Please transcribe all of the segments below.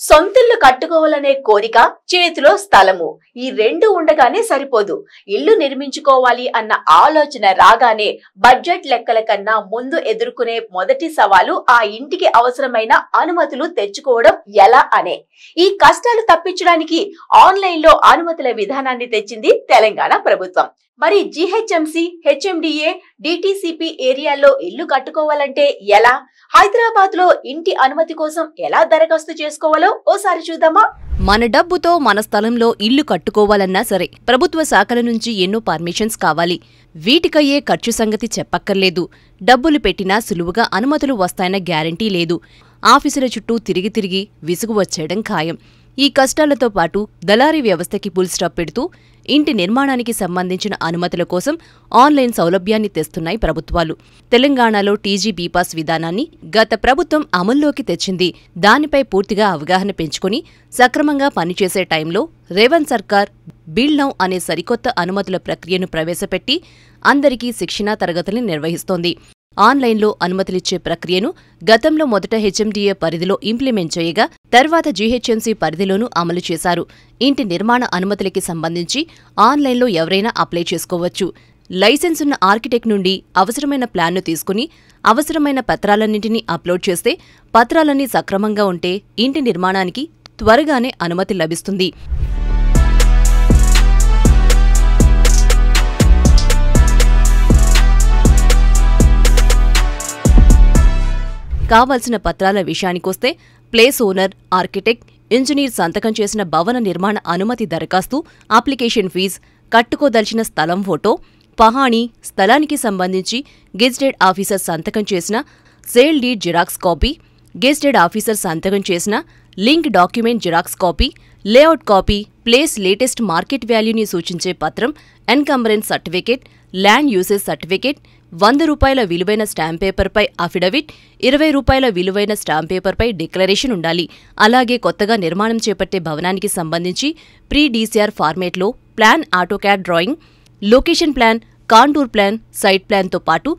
సొంతిల్లు కట్టుకోవాలనే కోరిక, చేతిలో స్థలము, ఈ రెండు ఉండగానే సరిపోదు. ఇల్లు నిర్మించుకోవాలి అన్న ఆలోచన రాగానే బడ్జెట్ లెక్కల కన్నా ముందు ఎదుర్కొనే మొదటి సవాలు ఆ ఇంటికి అవసరమైన అనుమతులు తెచ్చుకోవడం ఎలా అనే. ఈ కష్టాలు తప్పించడానికి ఆన్లైన్ లో అనుమతుల విధానాన్ని తెచ్చింది తెలంగాణ ప్రభుత్వం. మరి జీహెచ్ఎంసీ, హెచ్ఎండిఏ, డిటిసిపి ఏరియాల్లో ఇల్లు కట్టుకోవాలంటే ఎలా? హైదరాబాద్ లో ఇంటి అనుమతి కోసం ఎలా దరఖాస్తు చేసుకోవాలో ఓసారి చూద్దామా? మన డబ్బుతో మన స్థలంలో ఇల్లు కట్టుకోవాలన్నా సరే ప్రభుత్వ శాఖల నుంచి ఎన్నో పర్మిషన్స్ కావాలి. వీటికయ్యే ఖర్చు సంగతి చెప్పక్కర్లేదు. డబ్బులు పెట్టినా సులువుగా అనుమతులు వస్తాయన్న గ్యారంటీ లేదు. ఆఫీసుల చుట్టూ తిరిగి తిరిగి విసుగు వచ్చేయడం ఖాయం. ఈ కష్టాలతో పాటు దళారీ వ్యవస్థకి ఫుల్ స్టాప్ పెడుతూ ఇంటి నిర్మాణానికి సంబంధించిన అనుమతుల కోసం ఆన్లైన్ సౌలభ్యాన్ని తెస్తున్నాయి ప్రభుత్వాలు. తెలంగాణలో టీజీ బీపాస్ విధానాన్ని గత ప్రభుత్వం అమల్లోకి తెచ్చింది. దానిపై పూర్తిగా అవగాహన పెంచుకుని సక్రమంగా పనిచేసే టైంలో రేవంత్ సర్కార్ బిల్డ్ నౌ అనే సరికొత్త అనుమతుల ప్రక్రియను ప్రవేశపెట్టి అందరికీ శిక్షణా తరగతుల్ని నిర్వహిస్తోంది. ఆన్లైన్లో అనుమతులిచ్చే ప్రక్రియను గతంలో మొదట హెచ్ఎండిఏ పరిధిలో ఇంప్లిమెంట్ చేయగా తర్వాత జీహెచ్ఎంసీ పరిధిలోనూ అమలు చేశారు. ఇంటి నిర్మాణ అనుమతులకి సంబంధించి ఆన్లైన్లో ఎవరైనా అప్లై చేసుకోవచ్చు. లైసెన్స్ ఉన్న ఆర్కిటెక్ట్ నుండి అవసరమైన ప్లాన్ను తీసుకుని అవసరమైన పత్రాలన్నింటినీ అప్లోడ్ చేస్తే పత్రాలన్నీ సక్రమంగా ఉంటే ఇంటి నిర్మాణానికి త్వరగానే అనుమతి లభిస్తుంది. కావాల్సిన పత్రాల విషయానికొస్తే ప్లేస్ ఓనర్, ఆర్కిటెక్ట్, ఇంజనీర్ సంతకం చేసిన భవన నిర్మాణ అనుమతి దరఖాస్తు, అప్లికేషన్ ఫీజ్, కట్టుకోదలిచిన స్థలం ఫోటో, పహాణీ, స్థలానికి సంబంధించి గెజిటెడ్ ఆఫీసర్ సంతకం చేసిన sale deed xerox copy, gazetted officer సంతకం చేసిన link document xerox copy, layout copy, place latest market వాల్యూని సూచించే పత్రం, encumbrance certificate, land usage certificate, ₹100 విలువైన స్టాంప్ పేపర్పై అఫిడవిట్, ₹20 విలువైన స్టాంప్ పేపర్పై డిక్లరేషన్ ఉండాలి. అలాగే కొత్తగా నిర్మాణం చేపట్టే భవనానికి సంబంధించి ప్రీ డీసీఆర్ ఫార్మేట్లో plan, AutoCAD drawing, location plan, contour plan, site ప్లాన్తో పాటు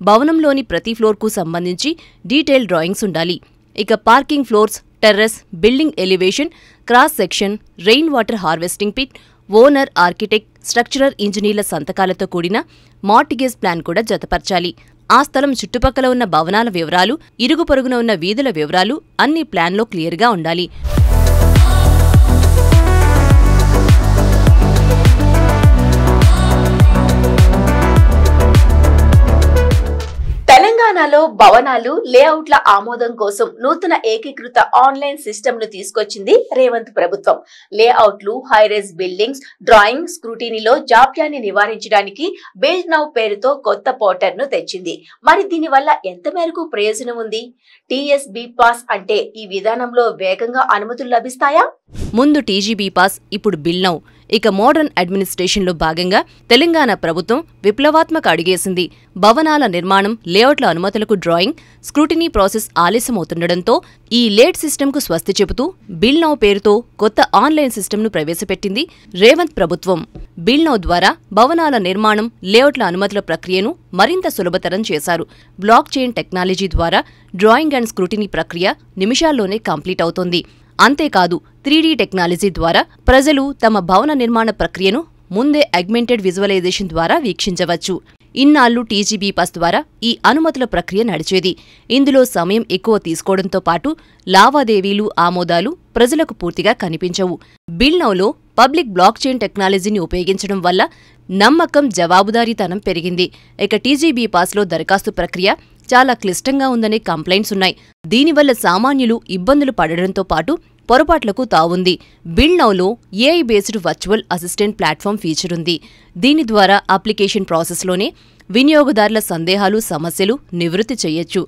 భవనంలోని ప్రతి ఫ్లోర్కు సంబంధించి డీటెయిల్ డ్రాయింగ్స్ ఉండాలి. ఇక parking floors, terrace, building elevation, cross section, rain water harvesting pit, owner, architect, structural ఇంజనీర్ల సంతకాలతో కూడిన మార్టిగేజ్ ప్లాన్ కూడా జతపర్చాలి. ఆ స్థలం చుట్టుపక్కల ఉన్న భవనాల వివరాలు, ఇరుగు పొరుగున ఉన్న వీధుల వివరాలు అన్నీ ప్లాన్లో క్లియర్గా ఉండాలి. తెలంగాణలో భవనాలు, లేఅవుట్ల ఆమోదం కోసం నూతన ఏకీకృత ఆన్లైన్ సిస్టమ్ ను తీసుకొచ్చింది రేవంత్ ప్రభుత్వం. లేఅవుట్లు, హైరైజ్ బిల్డింగ్స్, డ్రాయింగ్, స్క్రూటీనీలో జాప్యాన్ని నివారించడానికి బిల్డ్ నౌ పేరుతో కొత్త పోర్టల్ ను తెచ్చింది. మరి దీని వల్ల ఎంత మేరకు ప్రయోజనం ఉంది? టీఎస్ బీపాస్ అంటే ఈ విధానంలో వేగంగా అనుమతులు లభిస్తాయా? ముందు టీజీ బీపాస్, ఇప్పుడు బిల్డ్ నౌ. ఇక మోడర్న్ అడ్మినిస్ట్రేషన్లో భాగంగా తెలంగాణ ప్రభుత్వం విప్లవాత్మక అడుగేసింది. భవనాల నిర్మాణం, లేఅవుట్ల అనుమతులకు డ్రాయింగ్, స్క్రూటినీ ప్రాసెస్ ఆలస్యమవుతుండటంతో ఈ లేట్ సిస్టమ్కు స్వస్తి చెబుతూ బిల్డ్ నౌ పేరుతో కొత్త ఆన్లైన్ సిస్టమ్ను ప్రవేశపెట్టింది రేవంత్ ప్రభుత్వం. బిల్డ్ నౌ ద్వారా భవనాల నిర్మాణం, లేఅవుట్ల అనుమతుల ప్రక్రియను మరింత సులభతరం చేశారు. బ్లాక్ చైన్ టెక్నాలజీ ద్వారా డ్రాయింగ్ అండ్ స్క్రూటినీ ప్రక్రియ నిమిషాల్లోనే కంప్లీట్ అవుతోంది. అంతేకాదు 3D టెక్నాలజీ ద్వారా ప్రజలు తమ భవన నిర్మాణ ప్రక్రియను ముందే అగ్మెంటెడ్ విజువలైజేషన్ ద్వారా వీక్షించవచ్చు. ఇన్నాళ్లు టీజీ బీపాస్ ద్వారా ఈ అనుమతుల ప్రక్రియ నడిచేది. ఇందులో సమయం ఎక్కువ తీసుకోవడంతో పాటు లావాదేవీలు, ఆమోదాలు ప్రజలకు పూర్తిగా కనిపించవు. బిల్డ్ నౌలో పబ్లిక్ బ్లాక్ చైన్ టెక్నాలజీని ఉపయోగించడం వల్ల నమ్మకం, జవాబుదారీతనం పెరిగింది. ఇక టీజీ బీపాస్లో దరఖాస్తు ప్రక్రియ చాలా క్లిష్టంగా ఉందనే కంప్లైంట్స్ ఉన్నాయి. దీనివల్ల సామాన్యులు ఇబ్బందులు పడడంతో పాటు పొరపాట్లకు తావుంది. బిల్డ్ నౌలో AI based virtual assistant platform feature ఉంది. దీని ద్వారా అప్లికేషన్ ప్రాసెస్లోనే వినియోగదారుల సందేహాలు, సమస్యలు నివృత్తి చేయొచ్చు.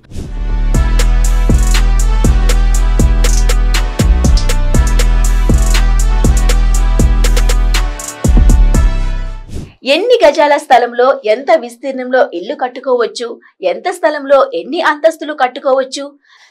ఎన్ని గజాల స్థలంలో ఎంత విస్తీర్ణంలో ఇల్లు కట్టుకోవచ్చు? ఎంత స్థలంలో ఎన్ని అంతస్తులు కట్టుకోవచ్చు?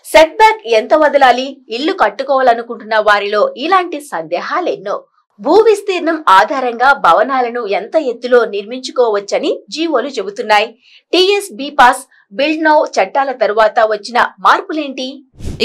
సెట్ బ్యాక్ ఎంత వదలాలి? ఇల్లు కట్టుకోవాలనుకుంటున్న వారిలో ఇలాంటి సందేహాలెన్నో. భూ విస్తీర్ణం ఆధారంగా భవనాలను ఎంత ఎత్తులో నిర్మించుకోవచ్చని జీవోలు చెబుతున్నాయి. టీఎస్ బీపాస్, బిల్డ్ నౌ చట్టాల తరువాత వచ్చిన మార్పులేంటి?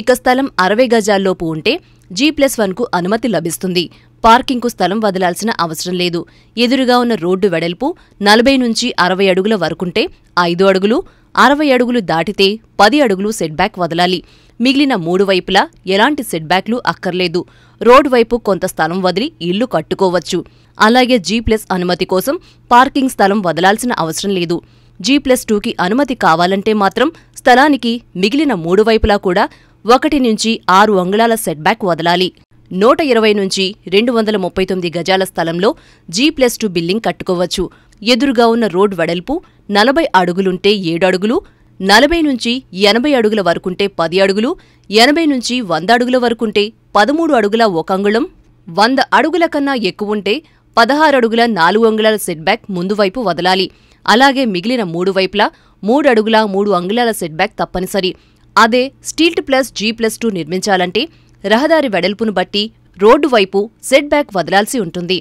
ఇక స్థలం 60 గజాల్లోపు ఉంటే G+1కు అనుమతి లభిస్తుంది. పార్కింగ్కు స్థలం వదలాల్సిన అవసరం లేదు. ఎదురుగా ఉన్న రోడ్డు వెడల్పు 40 నుంచి 60 అడుగుల వరకుంటే 5 అడుగులు, 60 అడుగులు దాటితే 10 అడుగులు సెట్బ్యాక్ వదలాలి. మిగిలిన 3 వైపులా ఎలాంటి సెట్బ్యాక్లు అక్కర్లేదు. రోడ్ వైపు కొంత స్థలం వదిలి ఇల్లు కట్టుకోవచ్చు. అలాగే G+ అనుమతి కోసం పార్కింగ్ స్థలం వదలాల్సిన అవసరం లేదు. G+2కి అనుమతి కావాలంటే మాత్రం స్థలానికి మిగిలిన 3 వైపులా కూడా 1 నుంచి 6 అంగుళాల సెట్బ్యాక్ వదలాలి. 120 నుంచి 239 గజాల స్థలంలో G+2 బిల్డింగ్ కట్టుకోవచ్చు. ఎదురుగా ఉన్న రోడ్ వెడల్పు 40 అడుగులుంటే 7 అడుగులు, 40 నుంచి 80 అడుగుల వరకుంటే 10 అడుగులు, 80 నుంచి 100 అడుగుల వరకుంటే 13 అడుగుల 1 అంగుళం, 100 అడుగుల కన్నా ఎక్కువుంటే 16 అడుగుల 4 అంగుళాల సెట్బ్యాక్ ముందు వైపు వదలాలి. అలాగే మిగిలిన 3 వైపులా 3 అడుగుల 3 అంగుళాల సెట్బ్యాక్ తప్పనిసరి. అదే స్టీల్ట్ ప్లస్ G+2 నిర్మించాలంటే రహదారి వెడల్పును బట్టి రోడ్డు వైపు సెట్బ్యాక్ వదలాల్సి ఉంటుంది.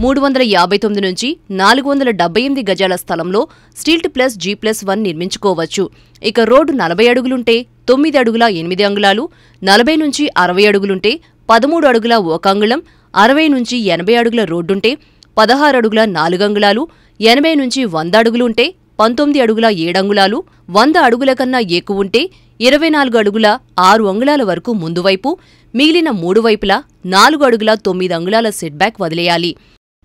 $359 నుంచి $478 గజాల స్థలంలో స్టీల్ట్ ప్లస్ G+1 నిర్మించుకోవచ్చు. ఇక రోడ్డు 40 అడుగులుంటే 9 అడుగుల 8 అంగుళాలు, 40 నుంచి 60 అడుగులుంటే 13 అడుగుల 1 అంగుళం, 60 నుంచి 80 అడుగుల రోడ్డుంటే 16 అడుగుల 4 అంగుళాలు, 80 నుంచి 100 అడుగులుంటే 19 అడుగుల 7 అంగుళాలు, 100 అడుగుల కన్నా ఎక్కువుంటే 24 అడుగుల 6 అంగుళాల వరకు ముందువైపు, మిగిలిన 3 వైపులా 4 అడుగుల 9 అంగుళాల సెట్బ్యాక్ వదిలేయాలి.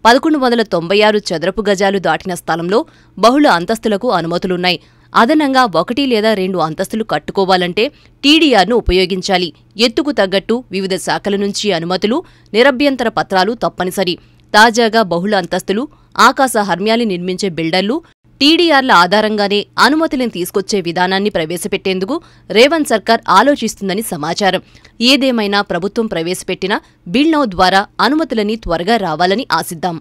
1196 చదరపు గజాలు దాటిన స్థలంలో బహుళ అంతస్తులకు అనుమతులున్నాయి. అదనంగా 1 లేదా 2 అంతస్తులు కట్టుకోవాలంటే TDRను ఉపయోగించాలి. ఎత్తుకు తగ్గట్టు వివిధ శాఖల నుంచి అనుమతులు, నిరభ్యంతర పత్రాలు తప్పనిసరి. తాజాగా బహుళ అంతస్తులు, ఆకాశ హర్మ్యాలు నిర్మించే బిల్డర్లు TDRల ఆధారంగానే అనుమతులను తీసుకొచ్చే విధానాన్ని ప్రవేశపెట్టేందుకు రేవంత్ సర్కార్ ఆలోచిస్తుందని సమాచారం. ఏదేమైనా ప్రభుత్వం ప్రవేశపెట్టిన బిల్ నౌ ద్వారా అనుమతులని త్వరగా రావాలని ఆశిద్దాం.